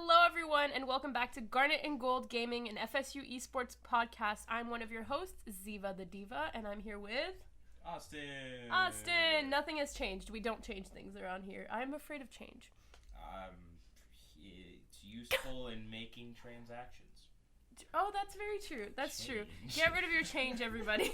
Hello, everyone, and welcome back to Garnet and Gold Gaming, an FSU Esports podcast. I'm one of your hosts, Ziva the Diva, and I'm here with... Austin! Nothing has changed. We don't change things around here. I'm afraid of change. It's useful in making transactions. Oh, that's very true. That's true. Get rid of your change, everybody.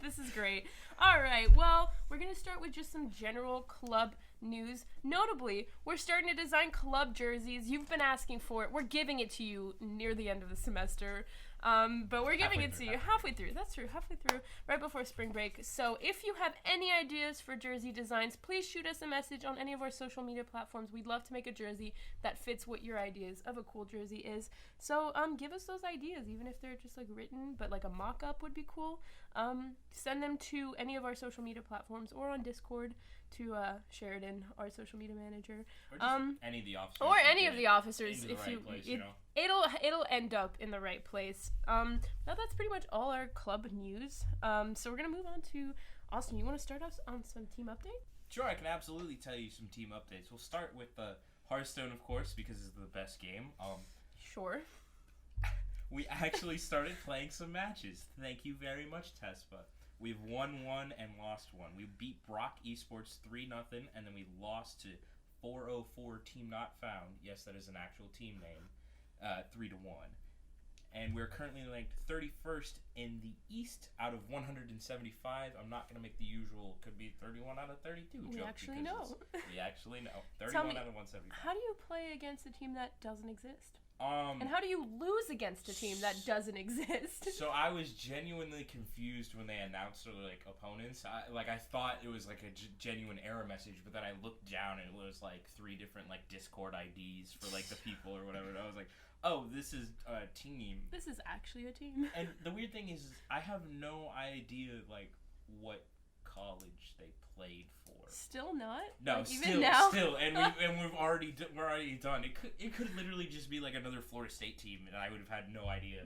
This is great. All right, well, we're going to start with just some general club news. Notably, we're starting to design club jerseys. You've been asking for it. We're giving it to you near the end of the semester. But we're giving it to you halfway through. That's true, halfway through, right before spring break. So if you have any ideas for jersey designs, please shoot us a message on any of our social media platforms. We'd love to make a jersey that fits what your ideas of a cool jersey is. So give us those ideas, even if they're just like written, but like a mock-up would be cool. Send them to any of our social media platforms or on Discord to Sheridan, our social media manager. Or just any of the officers. Or any of the officers, if right place, it'll end up in the right place. Now that's pretty much all our club news. So we're gonna move on to Austin. You want to start us on some team update? Sure, I can absolutely tell you some team updates. We'll start with Hearthstone, of course, because it's the best game. Sure. We actually started playing some matches. Thank you very much, Tespa. We've won one and lost one. We beat Brock Esports 3-0, and then we lost to 404 Team Not Found. Yes, that is an actual team name. 3-1. And we're currently ranked 31st in the East out of 175. I'm not going to make the usual, could be 31 out of 32 We joke. actually know. We actually know. 31 out of 175. How do you play against a team that doesn't exist? And how do you lose against a team that doesn't exist? So I was genuinely confused when they announced their opponents. I thought it was like a genuine error message, but then I looked down and it was like 3 different Discord IDs for the people or whatever. And I was like, oh, this is a team. This is actually a team. And the weird thing is I have no idea what college they played for. Still not? No, still, and we're already done. It could literally just be another Florida State team, and I would have had no idea.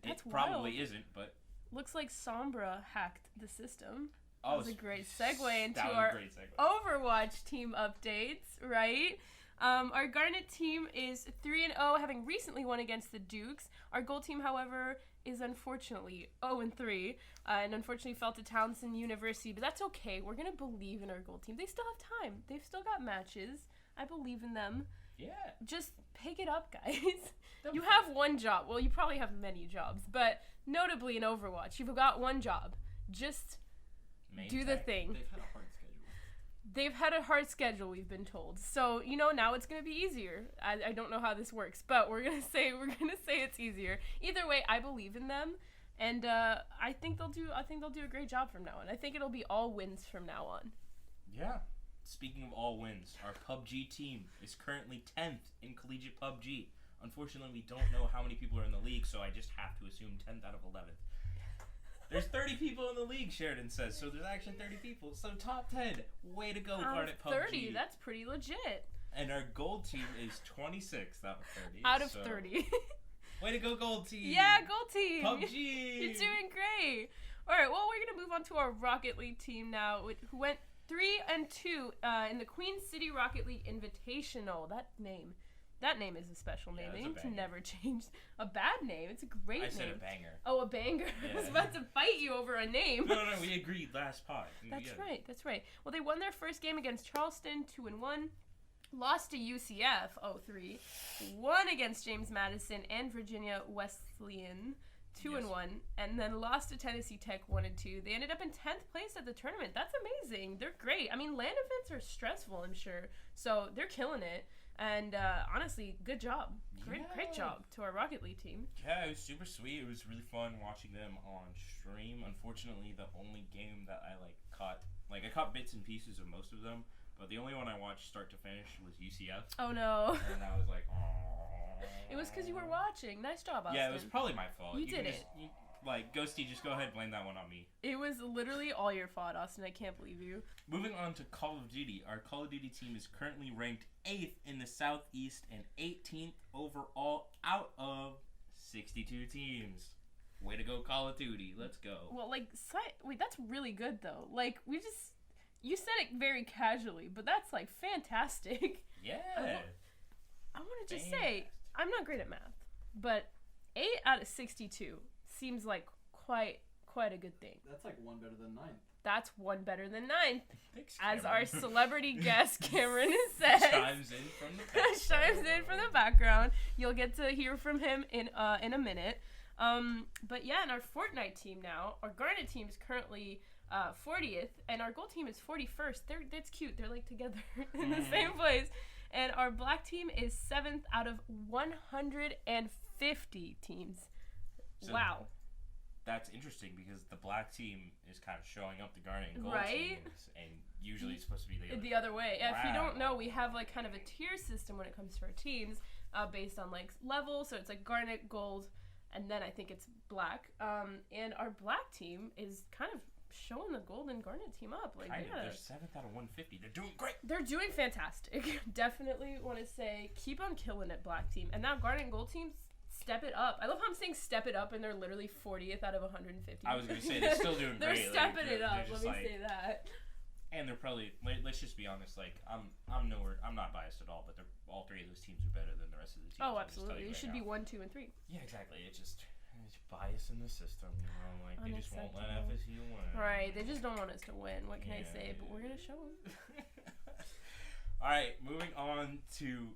That's it probably wild. Isn't, but looks like Sombra hacked the system. Oh, that was a great segue into our Overwatch team updates, right? Our Garnet team is 3-0, having recently won against the Dukes. Our gold team, however, is unfortunately 0-3, and unfortunately fell to Townsend University, but that's okay. We're going to believe in our gold team. They still have time. They've still got matches. I believe in them. Yeah. Just pick it up, guys. You have one job. Well, you probably have many jobs, but notably in Overwatch, you've got one job. Just do the thing. They've had a hard schedule, we've been told. So, now it's going to be easier. I don't know how this works, but we're going to say it's easier. Either way, I believe in them, and I think they'll do a great job from now on. I think it'll be all wins from now on. Yeah. Speaking of all wins, our PUBG team is currently 10th in collegiate PUBG. Unfortunately, we don't know how many people are in the league, so I just have to assume 10th out of 11th. There's 30 people in the league, Sheridan says, so there's actually 30 people. So top 10. Way to go, Garnet PUBG. 30, that's pretty legit. And our gold team is 26th out of 30. Out of 30. Way to go, gold team. Yeah, gold team. PUBG. You're doing great. All right, well, we're going to move on to our Rocket League team now, who went 3-2 in the Queen City Rocket League Invitational. That name is a special name. They need to never change a bad name. It's a great name. I said a banger. Oh, a banger. Yeah. I was about to fight you over a name. No, we agreed last pod. That's right. Well, they won their first game against Charleston, 2-1. Lost to UCF, 0-3. Won against James Madison and Virginia Wesleyan, 2-1. And then lost to Tennessee Tech, 1-2. They ended up in 10th place at the tournament. That's amazing. They're great. I mean, LAN events are stressful, I'm sure. So they're killing it. And honestly, good job. Great job to our Rocket League team. Yeah, it was super sweet. It was really fun watching them on stream. Unfortunately, the only game that I I caught bits and pieces of most of them, but the only one I watched start to finish was UCF. Oh no. And I was like, aww. It was because you were watching. Nice job, Austin. Yeah, it was probably my fault. You did it. Ghosty, just go ahead and blame that one on me. It was literally all your fault, Austin. I can't believe you. Moving on to Call of Duty. Our Call of Duty team is currently ranked 8th in the Southeast and 18th overall out of 62 teams. Way to go, Call of Duty. Let's go. Well, wait, that's really good, though. You said it very casually, but that's, fantastic. Yeah. I want to just say, I'm not great at math, but 8 out of 62 seems like quite a good thing. That's like one better than 9th. That's one better than 9th. Thanks, as our celebrity guest, Cameron, says. Chimes in from the background. You'll get to hear from him in a minute. But yeah, in our Fortnite team now, our Garnet team is currently 40th, and our gold team is 41st. That's cute. They're like together in the same place. And our black team is 7th out of 150 teams. So wow. That's interesting because the black team is kind of showing up the Garnet and gold right? teams, and usually it's supposed to be the other way. Wow. If you don't know, we have like kind of a tier system when it comes to our teams, based on like level. So it's like Garnet, gold, and then I think it's black. And our black team is kind of showing the gold and Garnet team up. Like, they're 7th out of 150. They're doing great. They're doing fantastic. Definitely want to say keep on killing it, black team. And now Garnet and gold teams. Step it up. I love how I'm saying step it up, and they're literally 40th out of 150. I was going to say, they're still doing they're great. They're stepping it up, let me say that. And they're probably, let's just be honest, like, I'm not biased at all, but all three of those teams are better than the rest of the teams. Oh, absolutely. It should be 1, 2, and 3. Yeah, exactly. It's bias in the system, you know, like, they just won't let FSU win. Right, they just don't want us to win. What can I say? But we're going to show them. All right, moving on to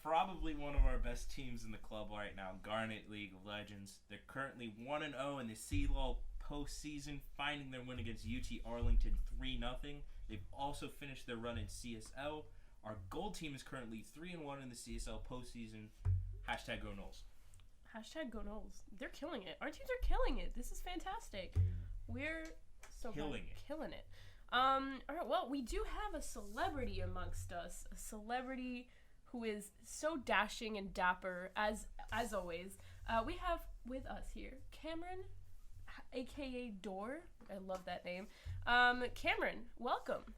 probably one of our best teams in the club right now, Garnet League of Legends. They're currently 1-0 in the CLOL postseason, finding their win against UT Arlington 3-0. They've also finished their run in CSL. Our gold team is currently 3-1 in the CSL postseason. Hashtag Go Noles. Hashtag Go Noles. They're killing it. Our teams are killing it. This is fantastic. We're killing it. All right, well, we do have a celebrity amongst us. A celebrity who is so dashing and dapper, as always. We have with us here Cameron, a.k.a. Door. I love that name. Cameron, welcome.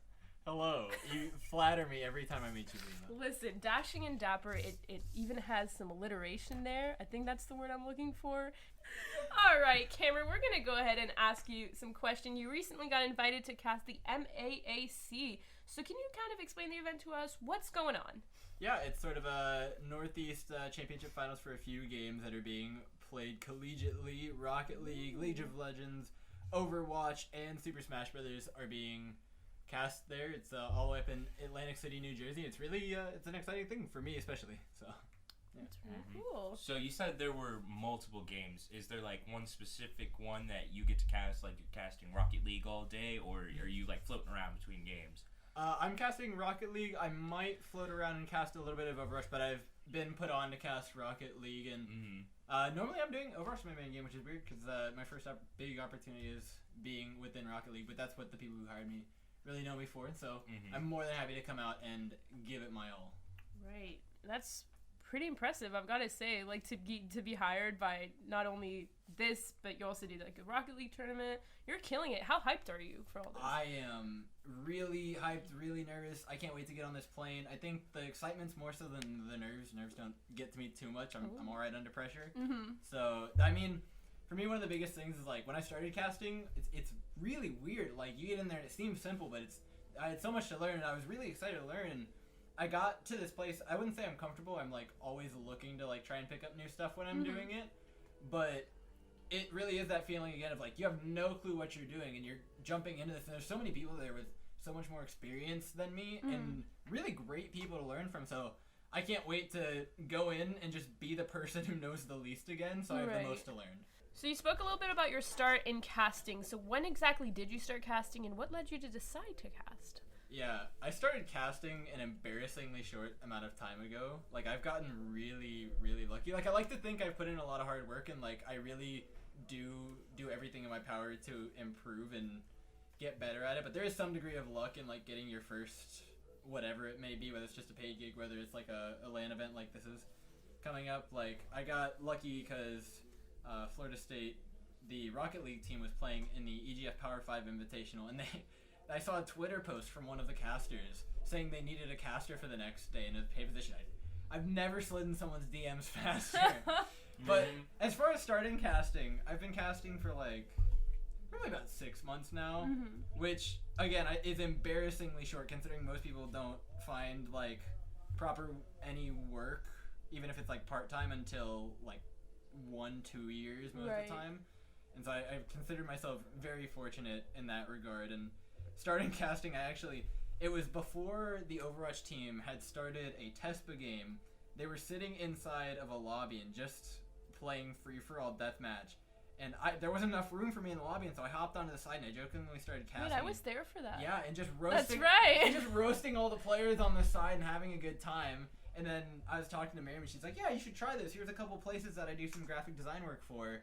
Hello. You flatter me every time I meet you, Lena. Listen, dashing and dapper, it even has some alliteration there. I think that's the word I'm looking for. All right, Cameron, we're going to go ahead and ask you some questions. You recently got invited to cast the MAAC. So can you kind of explain the event to us? What's going on? Yeah, it's sort of a Northeast Championship Finals for a few games that are being played collegiately. Rocket League, League of Legends, Overwatch, and Super Smash Brothers are being cast there. It's all the way up in Atlantic City, New Jersey. It's really it's an exciting thing for me, especially. So yeah. That's really cool. So you said there were multiple games. Is there like one specific one that you get to cast, like you're casting Rocket League all day, or are you like floating around between games? I'm casting Rocket League. I might float around and cast a little bit of Overwatch, but I've been put on to cast Rocket League, and normally I'm doing Overwatch my main game, which is weird because my first big opportunity is being within Rocket League, but that's what the people who hired me really know me for, and so I'm more than happy to come out and give it my all. Right. That's pretty impressive, I've got to say, like to be hired by not only this, but you also do like a Rocket League tournament. You're killing it. How hyped are you for all this? I am really hyped, really nervous. I can't wait to get on this plane. I think the excitement's more so than the nerves. Nerves don't get to me too much. I'm all right under pressure. So, I mean, for me, one of the biggest things is like when I started casting, it's really weird. Like you get in there and it seems simple, but I had so much to learn, and I was really excited to learn. And I got to this place. I wouldn't say I'm comfortable. I'm like always looking to like try and pick up new stuff when I'm doing it, but it really is that feeling again of like you have no clue what you're doing and you're jumping into this, and there's so many people there with so much more experience than me and really great people to learn from. So I can't wait to go in and just be the person who knows the least again, so I have the most to learn. So you spoke a little bit about your start in casting. So when exactly did you start casting, and what led you to decide to cast? Yeah, I started casting an embarrassingly short amount of time ago. Like, I've gotten really, really lucky. Like, I like to think I've put in a lot of hard work, and, like, I really do everything in my power to improve and get better at it. But there is some degree of luck in, like, getting your first whatever it may be, whether it's just a paid gig, whether it's, like, a LAN event like this is coming up. Like, I got lucky because Florida State, the Rocket League team, was playing in the EGF Power 5 Invitational, and I saw a Twitter post from one of the casters saying they needed a caster for the next day in a pay position. I've never slid in someone's DMs faster. But as far as starting casting, I've been casting for like probably about 6 months now, which again is embarrassingly short considering most people don't find like proper any work, even if it's like part-time, until like 1-2 years most of the time. And so I considered myself very fortunate in that regard. And starting casting, it was before the Overwatch team had started a TESPA game. They were sitting inside of a lobby and just playing free-for-all deathmatch. And there wasn't enough room for me in the lobby, and so I hopped onto the side and I jokingly started casting. Wait, I was there for that. Yeah, and just roasting. That's right. And just roasting all the players on the side and having a good time. And then I was talking to Miriam, and she's like, "Yeah, you should try this. Here's a couple places that I do some graphic design work for.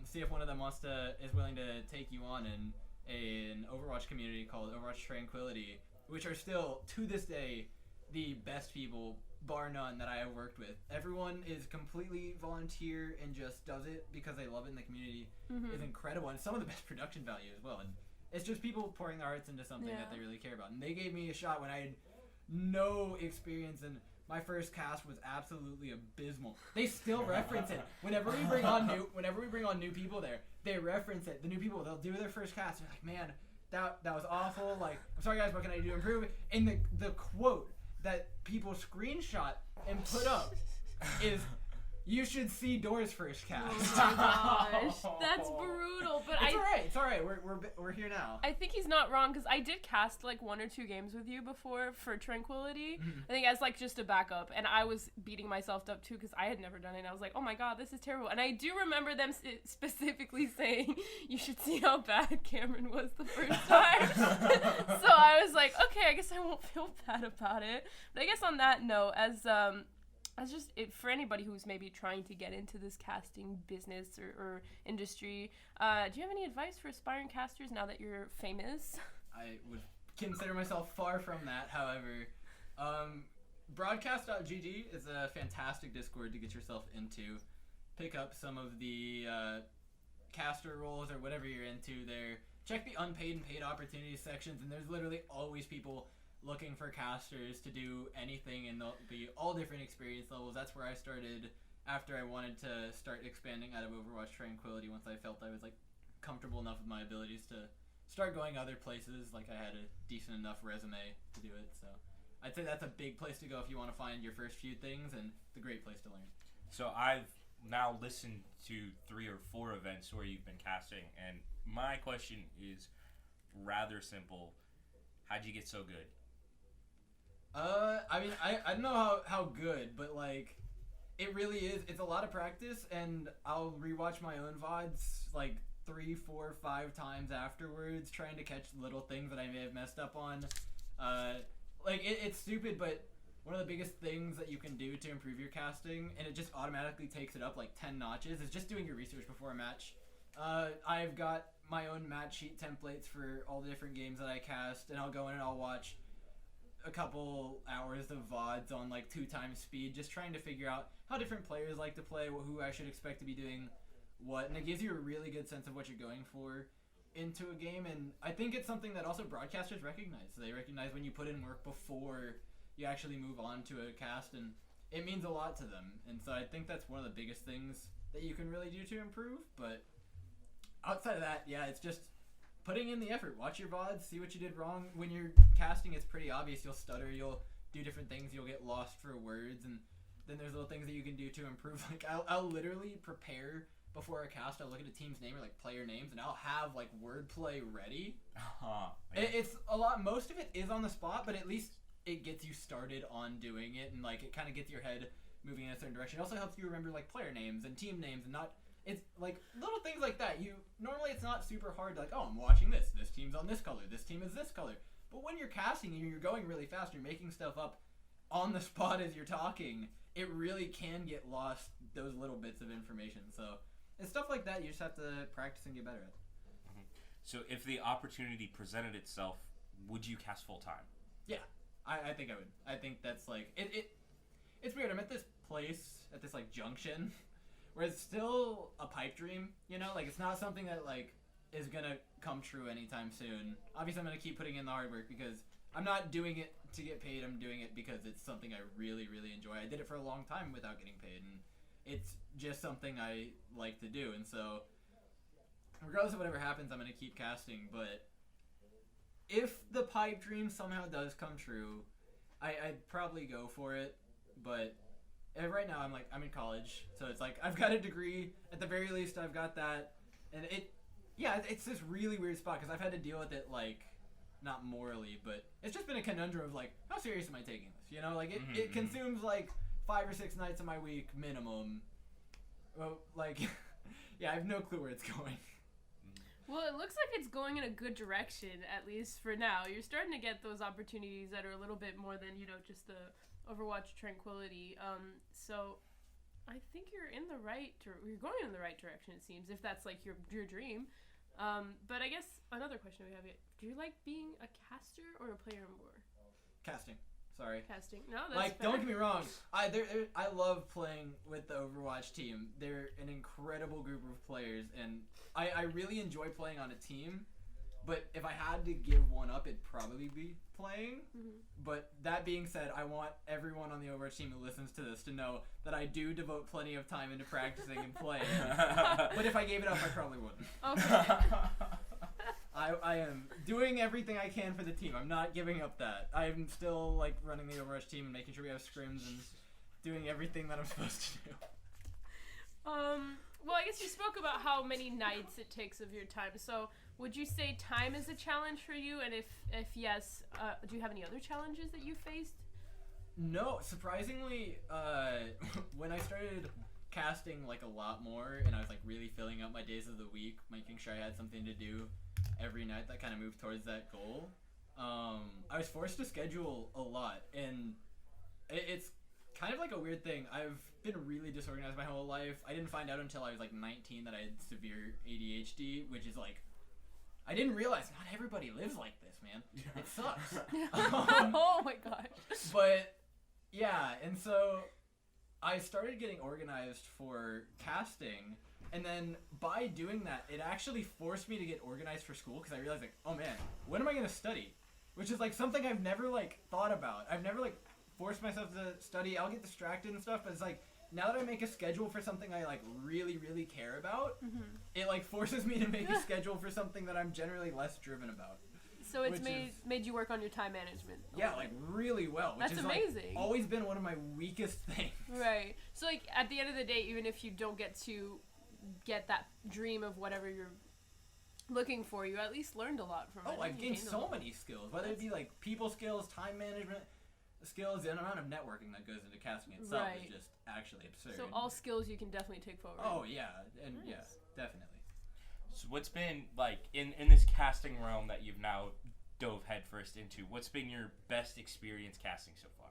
See if one of them is willing to take you on in an Overwatch community called Overwatch Tranquility, which are still to this day the best people, bar none, that I have worked with. Everyone is completely volunteer and just does it because they love it, and the community is incredible, and some of the best production value as well. And it's just people pouring their hearts into something that they really care about. And they gave me a shot when I had no experience, and my first cast was absolutely abysmal. They still reference it whenever we bring on new people there. They reference it. The new people, they'll do their first cast. They're like, "Man, that was awful. Like, I'm sorry guys, what can I do to improve it?" And the quote that people screenshot and put up is, "You should see Door's first cast." Oh my gosh, that's brutal. But It's all right. We're here now. I think he's not wrong, because I did cast like 1 or 2 games with you before for Tranquility. I think as like just a backup, and I was beating myself up too because I had never done it. And I was like, "Oh my god, this is terrible." And I do remember them specifically saying, "You should see how bad Cameron was the first time." So I was like, okay, I guess I won't feel bad about it. But I guess on that note, as just for anybody who's maybe trying to get into this casting business or industry, do you have any advice for aspiring casters now that you're famous? I would consider myself far from that, however. Broadcast.gg is a fantastic Discord to get yourself into. Pick up some of the caster roles or whatever you're into there. Check the unpaid and paid opportunities sections, and there's literally always people looking for casters to do anything, and they'll be all different experience levels. That's where I started after I wanted to start expanding out of Overwatch Tranquility, once I felt I was like comfortable enough with my abilities to start going other places, like I had a decent enough resume to do it. So I'd say that's a big place to go if you want to find your first few things, and it's a great place to learn. So I've now listened to 3 or 4 events where you've been casting, and my question is rather simple. How'd you get so good? I mean, I don't know how good, but like, it really is. It's a lot of practice, and I'll rewatch my own VODs like 3, 4, 5 times afterwards, trying to catch little things that I may have messed up on. Like, it's stupid, but one of the biggest things that you can do to improve your casting, and it just automatically takes it up like 10 notches, is just doing your research before a match. I've got my own match sheet templates for all the different games that I cast, and I'll go in and I'll watch a couple hours of VODs on like 2 times speed, just trying to figure out how different players like to play, who I should expect to be doing what, and it gives you a really good sense of what you're going for into a game. And I think it's something that also broadcasters recognize. So they recognize when you put in work before you actually move on to a cast, and it means a lot to them. And so I think that's one of the biggest things that you can really do to improve. But outside of that, yeah, it's just putting in the effort. Watch your VODs, see what you did wrong. When you're casting, it's pretty obvious. You'll stutter, you'll do different things, you'll get lost for words, and then there's little things that you can do to improve. Like, I'll literally prepare before a cast. I'll look at a team's name or like player names, and I'll have like wordplay ready. It's a lot. Most of it is on the spot, but at least it gets you started on doing it, and like it kind of gets your head moving in a certain direction. It also helps you remember like player names and team names, and not. It's like little things like that. Normally it's not super hard to like, oh, I'm watching this. This team's on this color. This team is this color. But when you're casting and you're going really fast, you're making stuff up on the spot as you're talking, it really can get lost, those little bits of information. So it's stuff like that you just have to practice and get better at. Mm-hmm. So if the opportunity presented itself, would you cast full time? Yeah, I think I would. I think that's like it's weird. I'm at this place, at this like junction, where it's still a pipe dream, you know? Like, it's not something that, like, is gonna come true anytime soon. Obviously, I'm gonna keep putting in the hard work because I'm not doing it to get paid. I'm doing it because it's something I really, really enjoy. I did it for a long time without getting paid, and it's just something I like to do. And so, regardless of whatever happens, I'm gonna keep casting. But if the pipe dream somehow does come true, I'd probably go for it, but right now I'm in college, so it's like I've got a degree. At the very least, I've got that, and it's this really weird spot because I've had to deal with it like not morally, but it's just been a conundrum of like how serious am I taking this? You know, like it consumes like 5 or 6 nights of my week minimum. Well, like yeah, I have no clue where it's going. Well, it looks like it's going in a good direction, at least for now. You're starting to get those opportunities that are a little bit more than, just the Overwatch tranquility. So I think you're you're going in the right direction, it seems, if that's like your dream. But I guess another question we have here, do you like being a caster or a player more? Casting. Sorry. Casting. No, that's like, fair. don't get me wrong. I love playing with the Overwatch team. They're an incredible group of players, and I really enjoy playing on a team. But if I had to give one up, it'd probably be playing. Mm-hmm. But that being said, I want everyone on the Overwatch team who listens to this to know that I do devote plenty of time into practicing and playing. But if I gave it up, I probably wouldn't. Okay. I am doing everything I can for the team. I'm not giving up that. I'm still like running the Overwatch team and making sure we have scrims and doing everything that I'm supposed to do. Well, I guess you spoke about how many nights it takes of your time. So would you say time is a challenge for you? And if yes, do you have any other challenges that you faced? No, surprisingly, when I started casting like a lot more and I was like really filling up my days of the week, making sure I had something to do every night that kind of moved towards that goal, I was forced to schedule a lot, and it's kind of like a weird thing. I've been really disorganized my whole life. I didn't find out until I was like 19 that I had severe ADHD, which is like, I didn't realize not everybody lives like this, man. It sucks. Oh my gosh. But yeah, and so I started getting organized for casting, and then by doing that, it actually forced me to get organized for school because I realized like, oh man, when am I gonna study? Which is like something I've never like thought about. I've never like forced myself to study. I'll get distracted and stuff, but it's like now that I make a schedule for something I like really, really care about, it like forces me to make a schedule for something that I'm generally less driven about. So it's made you work on your time management. Yeah, like really well. Which That's is amazing. Like, always been one of my weakest things. Right. So like at the end of the day, even if you don't get to get that dream of whatever you're looking for, you at least learned a lot from it. Oh, I've gained so many skills, whether it be like people skills, time management skills, the amount of networking that goes into casting itself is just actually absurd. So all skills you can definitely take forward. Oh yeah, and nice. Yeah, definitely. So what's been like in this casting realm that you've now dove headfirst into? What's been your best experience casting so far?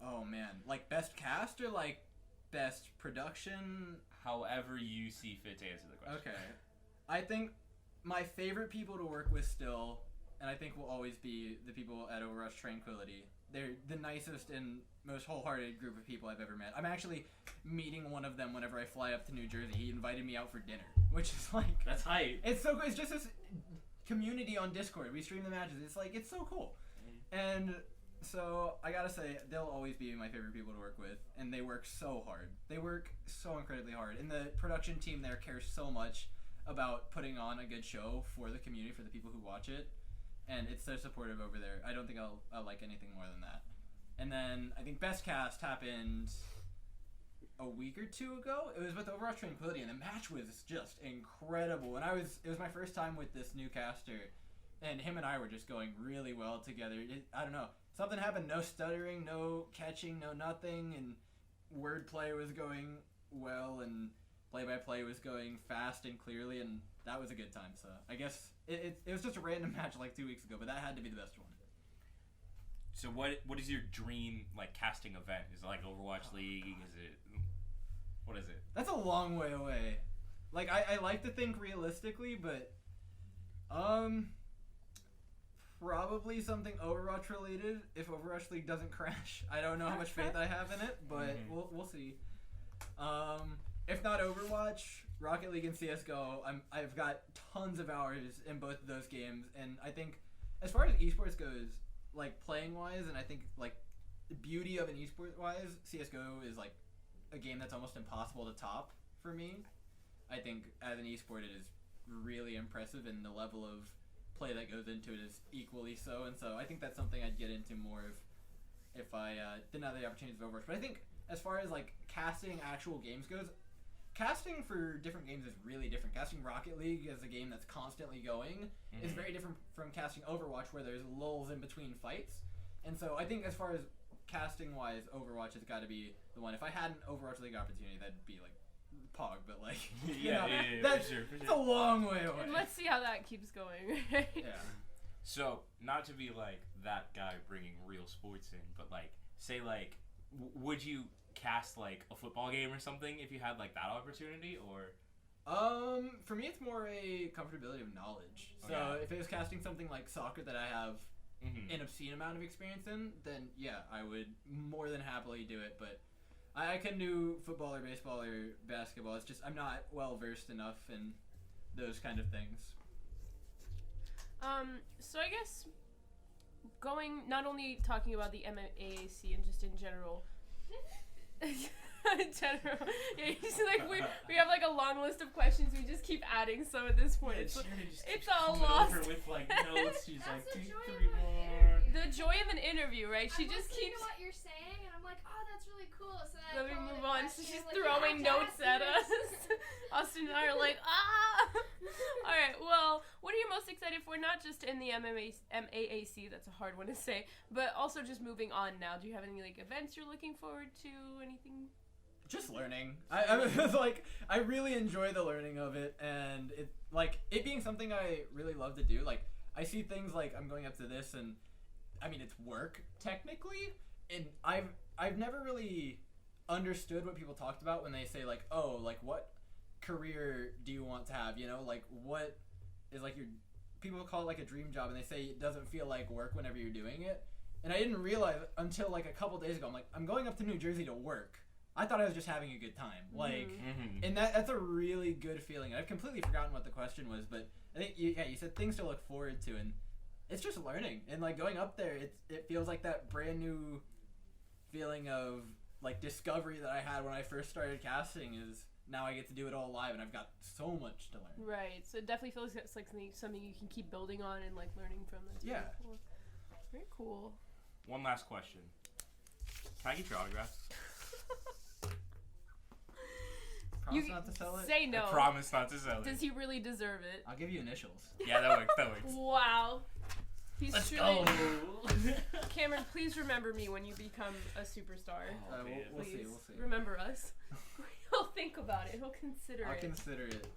Oh man, like best cast or like best production? However you see fit to answer the question. Okay. I think my favorite people to work with still, and I think will always be the people at Overwatch Tranquility. They're the nicest and most wholehearted group of people I've ever met. I'm actually meeting one of them whenever I fly up to New Jersey. He invited me out for dinner, which is like... That's hype. It's so cool. It's just this community on Discord. We stream the matches. It's like, it's so cool. And so I gotta say, they'll always be my favorite people to work with, and they work so hard. They work so incredibly hard. And the production team there cares so much about putting on a good show for the community, for the people who watch it. And it's so supportive over there. I don't think I'll like anything more than that. And then I think Best Cast happened a week or two ago. It was with Overwatch Tranquility, and the match was just incredible. And it was my first time with this new caster, and him and I were just going really well together. I don't know. Something happened. No stuttering, no catching, no nothing, and wordplay was going well, and play-by-play was going fast and clearly, and that was a good time. So I guess it was just a random match like 2 weeks ago, but that had to be the best one. So what is your dream like casting event? Is it like Overwatch League? Is it what is it? That's a long way away. Like I like to think realistically, but probably something Overwatch related if Overwatch League doesn't crash. I don't know how much faith I have in it, but we'll see. If not Overwatch, Rocket League and CS:GO, I've got tons of hours in both of those games, and I think as far as esports goes, like playing wise, and I think like the beauty of an esport wise, CS:GO is like a game that's almost impossible to top for me. I think as an esport it is really impressive, and the level of play that goes into it is equally so, and so I think that's something I'd get into more if I didn't have the opportunities of Overwatch. But I think as far as like casting actual games goes, casting for different games is really different. Casting Rocket League as a game that's constantly going is very different from casting Overwatch, where there's lulls in between fights. And so I think as far as casting wise, Overwatch has got to be the one. If I had an Overwatch League opportunity, that'd be like Pog, but like that's for sure. it's a long way away. And let's see how that keeps going. Yeah. So, not to be like that guy bringing real sports in, but like, say like, would you cast like a football game or something if you had like that opportunity, or? For me, it's more a comfortability of knowledge. So Okay. if it was casting something like soccer that I have an obscene amount of experience in, then yeah, I would more than happily do it. But I couldn't do football or baseball or basketball. It's just I'm not well versed enough in those kind of things. So I guess not only talking about the MAAC and just in general. Yeah, we have like a long list of questions. We just keep adding some at this point. Yeah, It's all lost. over with like notes. She's like, That's the two, joy three of an more. interview. The joy of an interview, right? She I'm just listening keeps. to what you're saying, and I'm like, oh, that's really cool. So then Let me I go move the on. So question, she's like, throwing you have notes to at ask us. this. Austin and I are like, ah! Alright, well, what are you most excited for? Not just in the MAAC, that's a hard one to say, but also just moving on now. Do you have any like events you're looking forward to? Anything? Just learning. I was like, I really enjoy the learning of it, and it being something I really love to do. Like, I see things like I'm going up to this, and I mean it's work technically, and I've never really understood what people talked about when they say like, oh, like what career do you want to have? You know, like what is like your people call it like a dream job, and they say it doesn't feel like work whenever you're doing it. And I didn't realize until like a couple days ago. I'm like, I'm going up to New Jersey to work. I thought I was just having a good time, like, and that's a really good feeling. I've completely forgotten what the question was, but I think you said things to look forward to, and it's just learning and like going up there. It feels like that brand new feeling of like discovery that I had when I first started casting. Is now I get to do it all live, and I've got so much to learn. Right. So it definitely feels like it's like something you can keep building on and like learning from. That's Yeah. Very cool. Very cool. One last question. Can I get your autograph? Promise not to sell it? Say no. I promise not to sell it. Does he really deserve it? I'll give you initials. Yeah, that works. That works. Wow. He's Let's truly. go. Cameron, please remember me when you become a superstar. Oh, man. We'll Please see. We'll see. remember us. He'll think about it. He'll consider I'll it. consider it.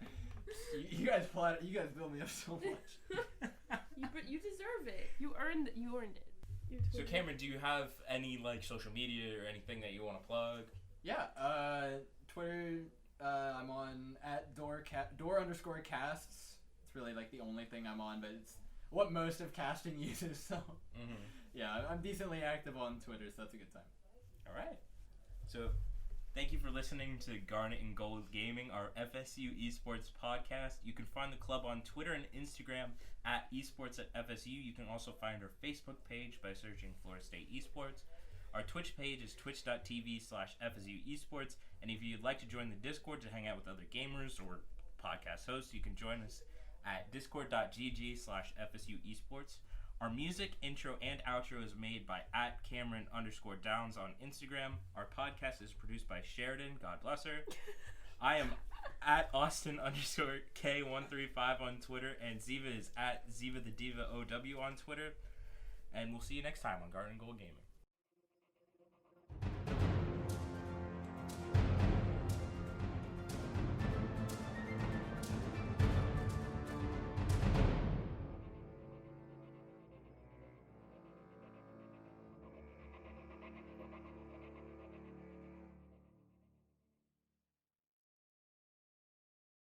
You guys plot. You guys build me up so much. But you deserve it. You earned it. You're So totally- Cameron, do you have any like social media or anything that you want to plug? Yeah, Twitter, I'm on at door_casts. It's really like the only thing I'm on, but it's what most of casting uses, so yeah, I'm decently active on Twitter, so that's a good time. All right. So thank you for listening to Garnet and Gold Gaming, our FSU Esports podcast. You can find the club on Twitter and Instagram at Esports at FSU. You can also find our Facebook page by searching Florida State Esports. Our Twitch page is twitch.tv/FSU Esports. And if you'd like to join the Discord to hang out with other gamers or podcast hosts, you can join us at discord.gg/FSU Esports. Our music, intro, and outro is made by @Cameron_Downs on Instagram. Our podcast is produced by Sheridan, God bless her. I am at Austin_K135 on Twitter, and Ziva is at Ziva the Diva OW on Twitter. And we'll see you next time on Garden Gold Gaming.